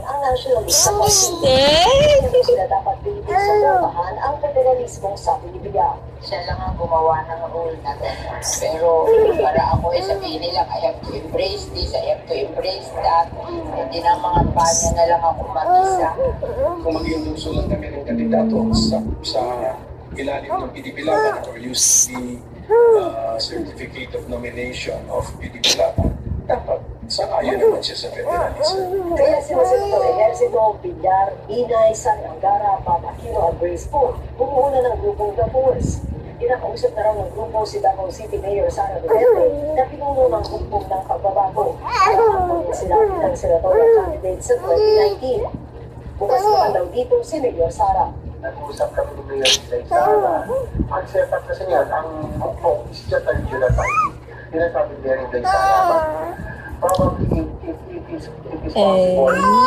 ang nationalista sila dapat pilitin sa botahan ang federalismong sabi ni Villar. Siya lang ang gumawa ng rule na gano'n. Pero para ako sabihin nila, I have to embrace this, I have to embrace that. Hindi na mga panya na lang ako mag-isa. Kung mag-iusulan kami ng kandidato sa ilalim ng PDP Laban or using the certificate of nomination of PDP Laban, dapat sangayon naman siya sa federalism. Kaya si Senator Ejercito, Villar, Inay, San Angara, Papakino at Grace Poe, bumuuna ng grupong The Force. Kinakausap na raw ng grupo si Davao City Mayor Sara Duterte na pinuno ng grupo ng pagbabago at ang sila ng senatorial candidate sa 2019. Bukas naman daw dito si Mayor Sara. Nag-usap kami ni Mayor Sara. Ang setup kasi niya, ang grupo is just a regional party. Sinasabi niya rin Sara, probably if it is possible,